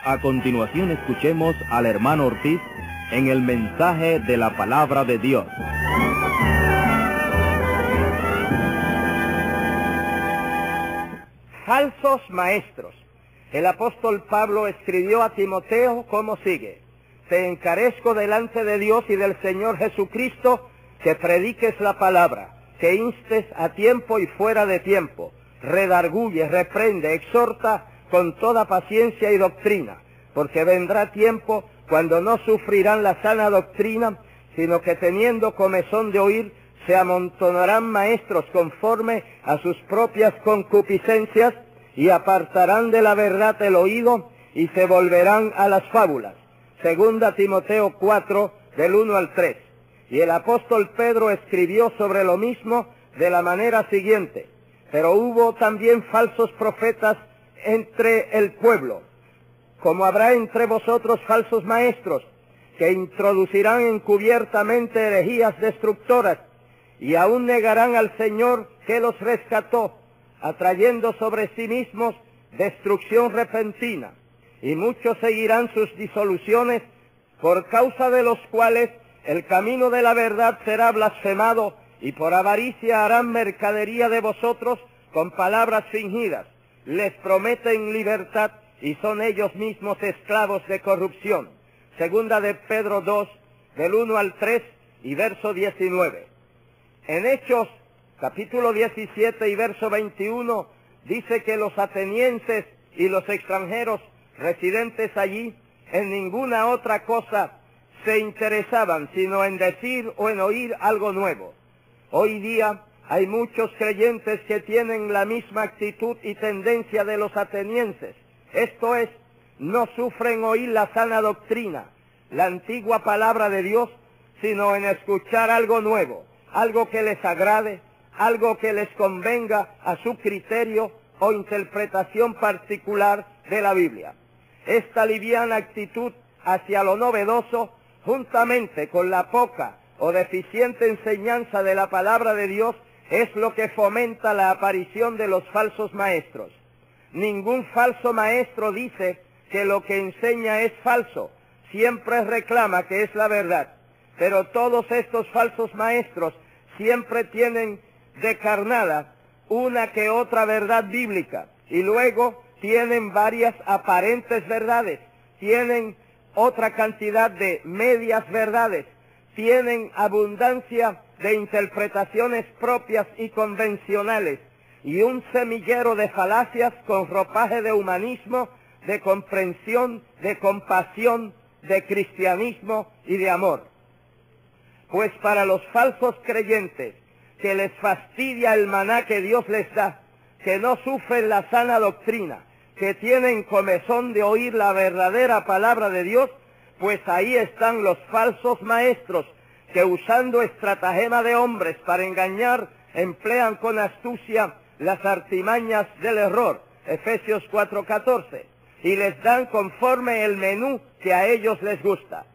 A continuación escuchemos al hermano Ortiz en el mensaje de la palabra de Dios. Falsos maestros. El apóstol Pablo escribió a Timoteo como sigue: Te encarezco delante de Dios y del Señor Jesucristo que prediques la palabra, que instes a tiempo y fuera de tiempo, redarguye, reprende, exhorta con toda paciencia y doctrina, porque vendrá tiempo cuando no sufrirán la sana doctrina, sino que teniendo comezón de oír, se amontonarán maestros conforme a sus propias concupiscencias, y apartarán de la verdad el oído, y se volverán a las fábulas. Segunda Timoteo 4, del 1 al 3. Y el apóstol Pedro escribió sobre lo mismo de la manera siguiente: Pero hubo también falsos profetas entre el pueblo, como habrá entre vosotros falsos maestros, que introducirán encubiertamente herejías destructoras, y aún negarán al Señor que los rescató, atrayendo sobre sí mismos destrucción repentina. Y muchos seguirán sus disoluciones, por causa de los cuales el camino de la verdad será blasfemado, y por avaricia harán mercadería de vosotros con palabras fingidas. Les prometen libertad, y son ellos mismos esclavos de corrupción. Segunda de Pedro 2, del 1 al 3 y verso 19. En Hechos, capítulo 17 y verso 21, dice que los atenienses y los extranjeros residentes allí en ninguna otra cosa se interesaban, sino en decir o en oír algo nuevo. Hoy día hay muchos creyentes que tienen la misma actitud y tendencia de los atenienses. Esto es, no sufren oír la sana doctrina, la antigua palabra de Dios, sino en escuchar algo nuevo, algo que les agrade, algo que les convenga a su criterio o interpretación particular de la Biblia. Esta liviana actitud hacia lo novedoso, juntamente con la poca o deficiente enseñanza de la palabra de Dios, es lo que fomenta la aparición de los falsos maestros. Ningún falso maestro dice que lo que enseña es falso, siempre reclama que es la verdad. Pero todos estos falsos maestros siempre tienen de carnada una que otra verdad bíblica, y luego tienen varias aparentes verdades, tienen otra cantidad de medias verdades, tienen abundancia de interpretaciones propias y convencionales, y un semillero de falacias con ropaje de humanismo, de comprensión, de compasión, de cristianismo y de amor. Pues para los falsos creyentes, que les fastidia el maná que Dios les da, que no sufren la sana doctrina, que tienen comezón de oír la verdadera palabra de Dios, pues ahí están los falsos maestros, que usando estratagema de hombres para engañar, emplean con astucia las artimañas del error, Efesios 4:14, y les dan conforme el menú que a ellos les gusta.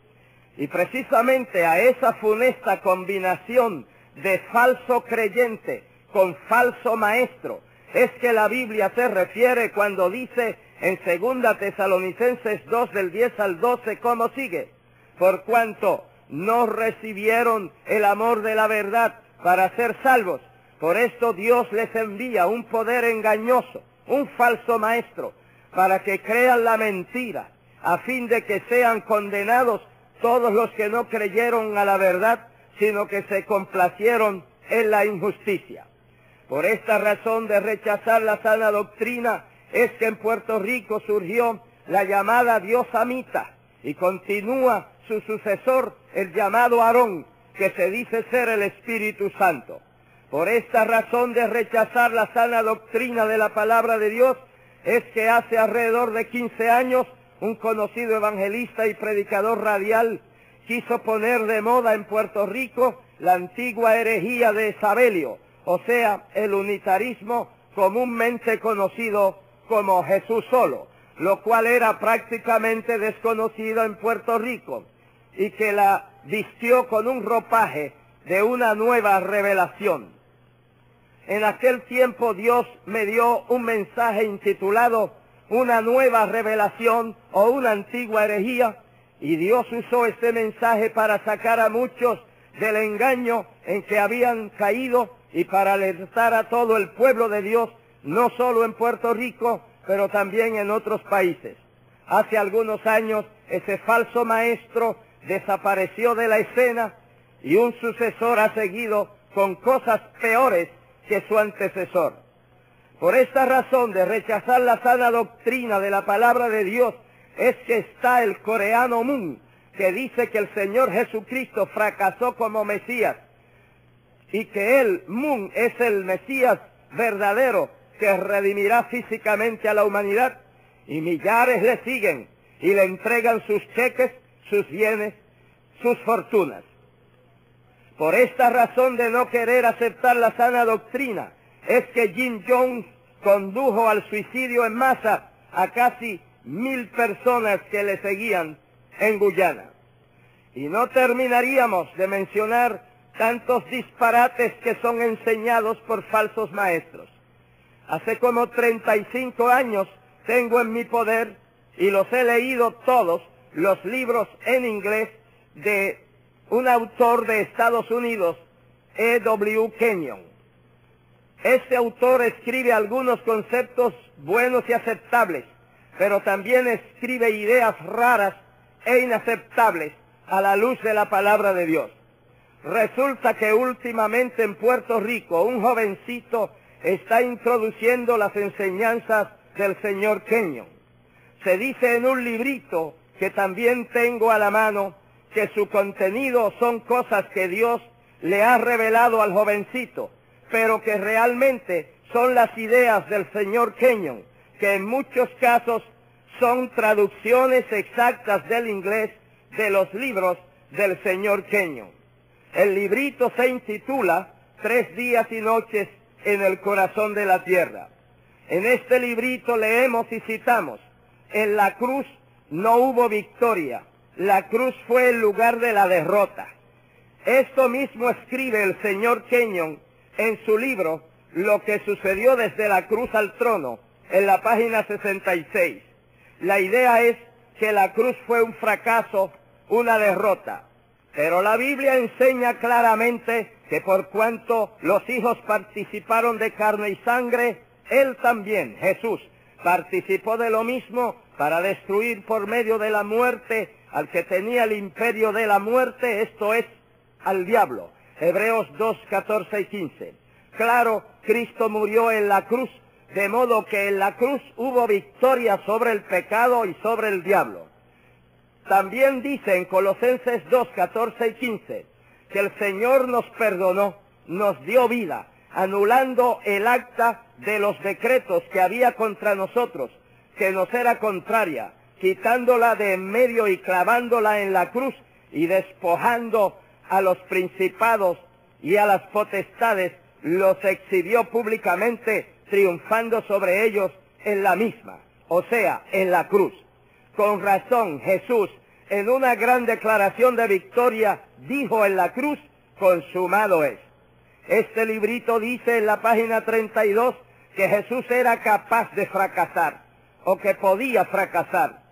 Y precisamente a esa funesta combinación de falso creyente con falso maestro es que la Biblia se refiere cuando dice en 2 Tesalonicenses 2 del 10 al 12 como sigue: Por cuanto no recibieron el amor de la verdad para ser salvos, por esto Dios les envía un poder engañoso, un falso maestro, para que crean la mentira, a fin de que sean condenados todos los que no creyeron a la verdad, sino que se complacieron en la injusticia. Por esta razón de rechazar la sana doctrina es que en Puerto Rico surgió la llamada diosamita, y continúa su sucesor, el llamado Aarón, que se dice ser el Espíritu Santo. Por esta razón de rechazar la sana doctrina de la palabra de Dios es que hace alrededor de 15 años un conocido evangelista y predicador radial quiso poner de moda en Puerto Rico la antigua herejía de Sabelio, o sea, el unitarismo comúnmente conocido como Jesús solo, lo cual era prácticamente desconocido en Puerto Rico. y que la vistió con un ropaje de una nueva revelación. En aquel tiempo Dios me dio un mensaje intitulado Una nueva revelación o una antigua herejía, y Dios usó este mensaje para sacar a muchos del engaño en que habían caído y para alertar a todo el pueblo de Dios, no solo en Puerto Rico, pero también en otros países. Hace algunos años ese falso maestro desapareció de la escena y un sucesor ha seguido con cosas peores que su antecesor. Por esta razón de rechazar la sana doctrina de la palabra de Dios es que está el coreano Moon, que dice que el Señor Jesucristo fracasó como Mesías y que él, Moon, es el Mesías verdadero que redimirá físicamente a la humanidad, y millares le siguen y le entregan sus cheques, sus bienes, sus fortunas. Por esta razón de no querer aceptar la sana doctrina es que Jim Jones condujo al suicidio en masa a casi 1000 personas que le seguían en Guyana. Y no terminaríamos de mencionar tantos disparates que son enseñados por falsos maestros. Hace como 35 años tengo en mi poder, y los he leído todos, los libros en inglés de un autor de Estados Unidos, E.W. Kenyon. Este autor escribe algunos conceptos buenos y aceptables, pero también escribe ideas raras e inaceptables a la luz de la palabra de Dios. Resulta que últimamente en Puerto Rico un jovencito está introduciendo las enseñanzas del señor Kenyon. Se dice en un librito que también tengo a la mano que su contenido son cosas que Dios le ha revelado al jovencito, pero que realmente son las ideas del señor Kenyon, que en muchos casos son traducciones exactas del inglés de los libros del señor Kenyon. El librito se intitula 3 días y noches en el corazón de la tierra. En este librito leemos y citamos: en la cruz no hubo victoria, la cruz fue el lugar de la derrota. Esto mismo escribe el señor Kenyon en su libro Lo que sucedió desde la cruz al trono, en la página 66. La idea es que la cruz fue un fracaso, una derrota. Pero la Biblia enseña claramente que por cuanto los hijos participaron de carne y sangre, él también, Jesús, participó de lo mismo para destruir por medio de la muerte al que tenía el imperio de la muerte, esto es, al diablo. Hebreos 2, 14 y 15. Claro, Cristo murió en la cruz, de modo que en la cruz hubo victoria sobre el pecado y sobre el diablo. También dice en Colosenses 2, 14 y 15, que el Señor nos perdonó, nos dio vida, anulando el acta de los decretos que había contra nosotros, que nos era contraria, quitándola de en medio y clavándola en la cruz, y despojando a los principados y a las potestades, los exhibió públicamente, triunfando sobre ellos en la misma, o sea, en la cruz. Con razón, Jesús, en una gran declaración de victoria, dijo en la cruz: consumado es. Este librito dice en la página 32 que Jesús era capaz de fracasar, o que podía fracasar.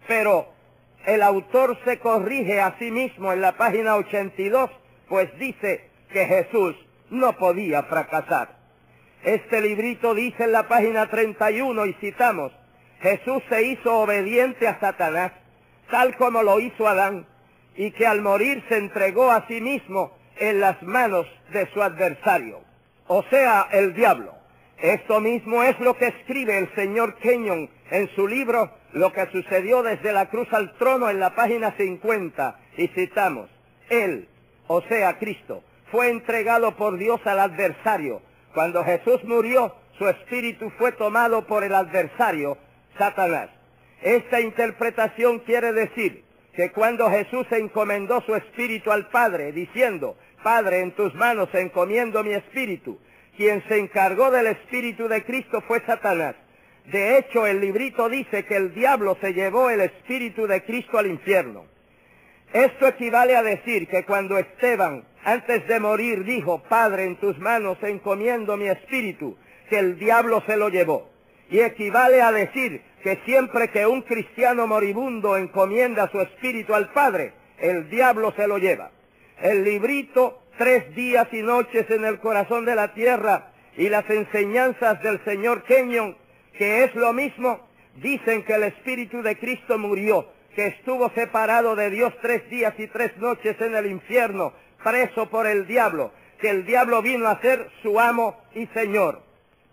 Pero el autor se corrige a sí mismo en la página 82, pues dice que Jesús no podía fracasar. Este librito dice en la página 31, y citamos: Jesús se hizo obediente a Satanás, tal como lo hizo Adán, y que al morir se entregó a sí mismo en las manos de su adversario, o sea, el diablo. Esto mismo es lo que escribe el señor Kenyon en su libro Lo que sucedió desde la cruz al trono, en la página 50, y citamos: él, o sea, Cristo, fue entregado por Dios al adversario. Cuando Jesús murió, su espíritu fue tomado por el adversario, Satanás. Esta interpretación quiere decir que cuando Jesús encomendó su espíritu al Padre, diciendo: Padre, en tus manos encomiendo mi espíritu, quien se encargó del espíritu de Cristo fue Satanás. De hecho, el librito dice que el diablo se llevó el espíritu de Cristo al infierno. Esto equivale a decir que cuando Esteban, antes de morir, dijo, Padre, en tus manos encomiendo mi espíritu, que el diablo se lo llevó. Y equivale a decir que siempre que un cristiano moribundo encomienda su espíritu al Padre, el diablo se lo lleva. El librito 3 días y noches en el corazón de la tierra y las enseñanzas del señor Kenyon, que es lo mismo, dicen que el Espíritu de Cristo murió, que estuvo separado de Dios 3 días y 3 noches en el infierno, preso por el diablo, que el diablo vino a ser su amo y señor.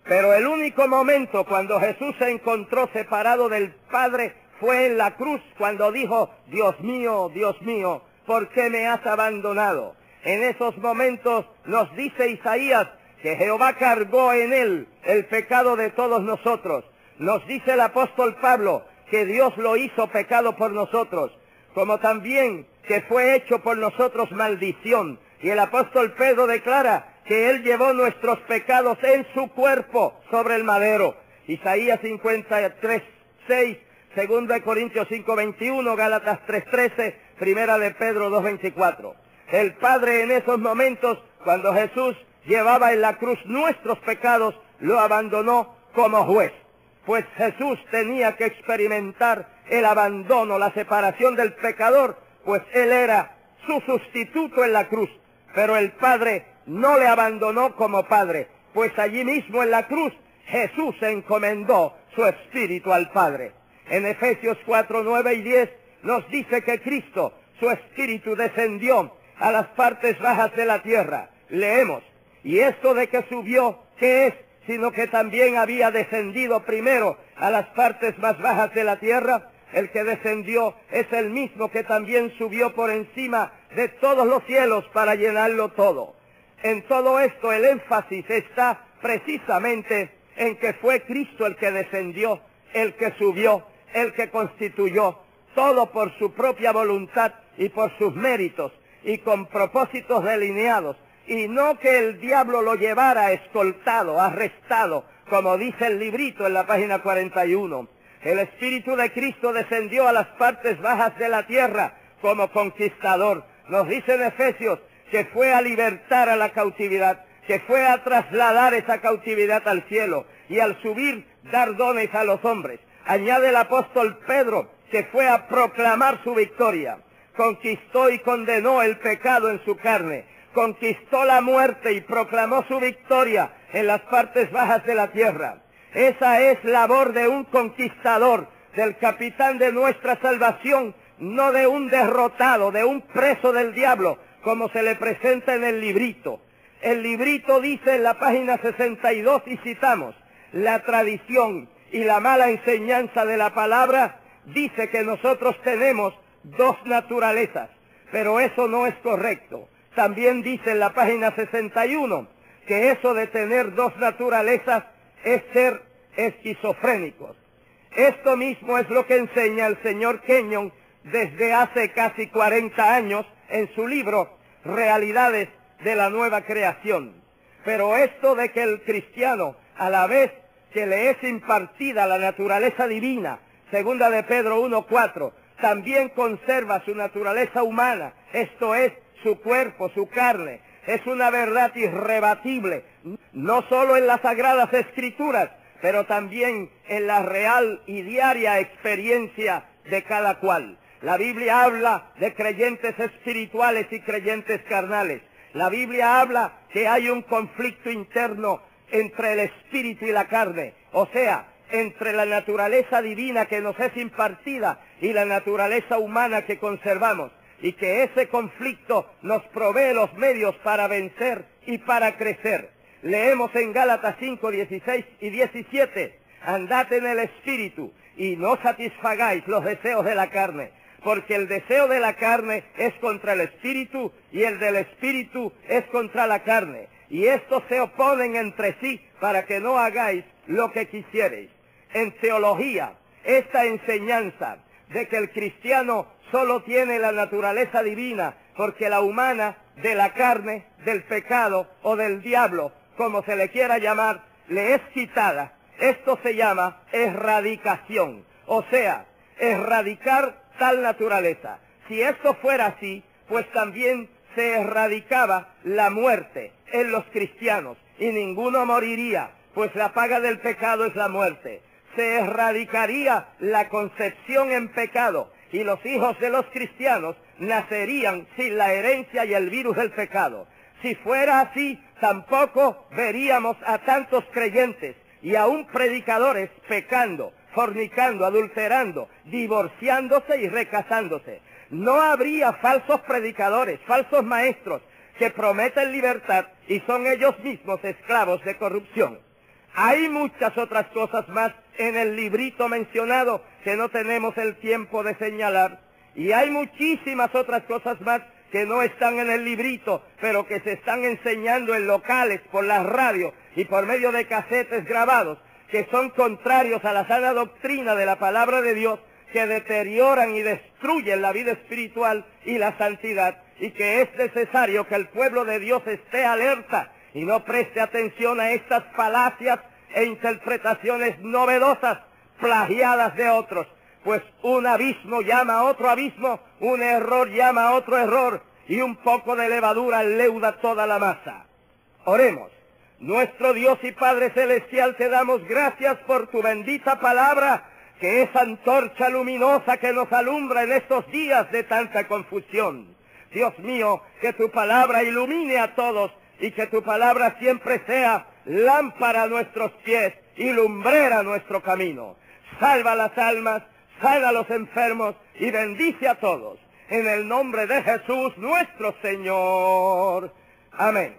Pero el único momento cuando Jesús se encontró separado del Padre fue en la cruz, cuando dijo, Dios mío, ¿por qué me has abandonado? En esos momentos nos dice Isaías que Jehová cargó en él el pecado de todos nosotros. Nos dice el apóstol Pablo que Dios lo hizo pecado por nosotros, como también que fue hecho por nosotros maldición. Y el apóstol Pedro declara que él llevó nuestros pecados en su cuerpo sobre el madero. Isaías 53:6, 2 Corintios 5:21, Gálatas 3:13, Primera de Pedro 2:24. El Padre en esos momentos, cuando Jesús llevaba en la cruz nuestros pecados, lo abandonó como juez. Pues Jesús tenía que experimentar el abandono, la separación del pecador, pues Él era su sustituto en la cruz. Pero el Padre no le abandonó como Padre, pues allí mismo en la cruz Jesús encomendó su espíritu al Padre. En Efesios 4:9 y 10 nos dice que Cristo, su espíritu, descendió a las partes bajas de la tierra. Leemos, y esto de que subió, ¿qué es? Sino que también había descendido primero a las partes más bajas de la tierra. El que descendió es el mismo que también subió por encima de todos los cielos para llenarlo todo. En todo esto el énfasis está precisamente en que fue Cristo el que descendió, el que subió, el que constituyó, todo por su propia voluntad y por sus méritos y con propósitos delineados. Y no que el diablo lo llevara escoltado, arrestado, como dice el librito en la página 41. El Espíritu de Cristo descendió a las partes bajas de la tierra como conquistador. Nos dice en Efesios que fue a libertar a la cautividad, que fue a trasladar esa cautividad al cielo y al subir dar dones a los hombres. Añade el apóstol Pedro que fue a proclamar su victoria. Conquistó y condenó el pecado en su carne. Conquistó la muerte y proclamó su victoria en las partes bajas de la tierra. Esa es labor de un conquistador, del capitán de nuestra salvación, no de un derrotado, de un preso del diablo, como se le presenta en el librito. El librito dice en la página 62, y citamos, la tradición y la mala enseñanza de la palabra dice que nosotros tenemos 2 naturalezas, pero eso no es correcto. También dice en la página 61 que eso de tener 2 naturalezas es ser esquizofrénicos. Esto mismo es lo que enseña el señor Kenyon desde hace casi 40 años en su libro Realidades de la Nueva Creación. Pero esto de que el cristiano, a la vez que le es impartida la naturaleza divina, segunda de Pedro 1:4, también conserva su naturaleza humana, esto es, su cuerpo, su carne, es una verdad irrebatible, no solo en las Sagradas Escrituras, pero también en la real y diaria experiencia de cada cual. La Biblia habla de creyentes espirituales y creyentes carnales. La Biblia habla que hay un conflicto interno entre el espíritu y la carne, o sea, entre la naturaleza divina que nos es impartida y la naturaleza humana que conservamos, y que ese conflicto nos provee los medios para vencer y para crecer. Leemos en Gálatas 5:16 y 17, andad en el espíritu y no satisfagáis los deseos de la carne, porque el deseo de la carne es contra el espíritu y el del espíritu es contra la carne, y estos se oponen entre sí para que no hagáis lo que quisiereis. En teología, esta enseñanza de que el cristiano solo tiene la naturaleza divina, porque la humana, de la carne, del pecado o del diablo, como se le quiera llamar, le es quitada. Esto se llama erradicación, o sea, erradicar tal naturaleza, Si esto fuera así, pues también se erradicaba la muerte en los cristianos y ninguno moriría, pues la paga del pecado es la muerte. Se erradicaría la concepción en pecado y los hijos de los cristianos nacerían sin la herencia y el virus del pecado. Si fuera así, tampoco veríamos a tantos creyentes y aún predicadores pecando, fornicando, adulterando, divorciándose y recasándose. No habría falsos predicadores, falsos maestros que prometen libertad y son ellos mismos esclavos de corrupción. Hay muchas otras cosas más en el librito mencionado que no tenemos el tiempo de señalar, y hay muchísimas otras cosas más que no están en el librito, pero que se están enseñando en locales, por la radio y por medio de casetes grabados, que son contrarios a la sana doctrina de la palabra de Dios, que deterioran y destruyen la vida espiritual y la santidad, y que es necesario que el pueblo de Dios esté alerta y no preste atención a estas falacias e interpretaciones novedosas, plagiadas de otros, pues un abismo llama a otro abismo, un error llama a otro error, y un poco de levadura leuda toda la masa. Oremos. Nuestro Dios y Padre Celestial, te damos gracias por tu bendita palabra, que es antorcha luminosa que nos alumbra en estos días de tanta confusión. Dios mío, que tu palabra ilumine a todos y que tu palabra siempre sea lámpara a nuestros pies y lumbrera a nuestro camino. Salva las almas, sana a los enfermos y bendice a todos. En el nombre de Jesús nuestro Señor. Amén.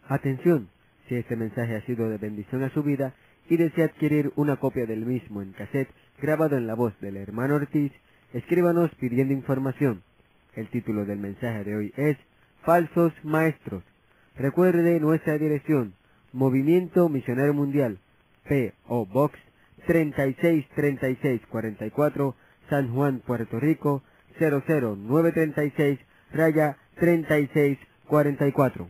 Atención, si este mensaje ha sido de bendición a su vida y desea adquirir una copia del mismo en cassette grabado en la voz del hermano Ortiz, escríbanos pidiendo información. El título del mensaje de hoy es Falsos Maestros. Recuerde nuestra dirección: Movimiento Misionero Mundial, P.O. Box 363644, San Juan, Puerto Rico 00936-3644.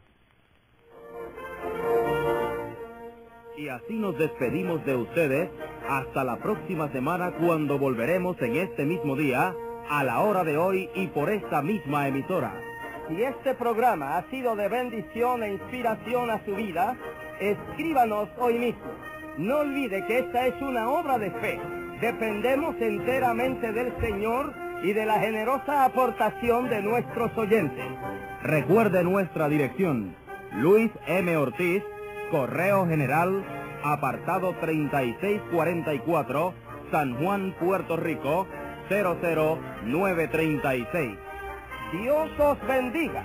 Y así nos despedimos de ustedes hasta la próxima semana, cuando volveremos en este mismo día, a la hora de hoy y por esta misma emisora. Si este programa ha sido de bendición e inspiración a su vida, escríbanos hoy mismo. No olvide que esta es una obra de fe. Dependemos enteramente del Señor y de la generosa aportación de nuestros oyentes. Recuerde nuestra dirección: Luis M. Ortiz, Correo General, apartado 3644, San Juan, Puerto Rico 00936. Dios os bendiga.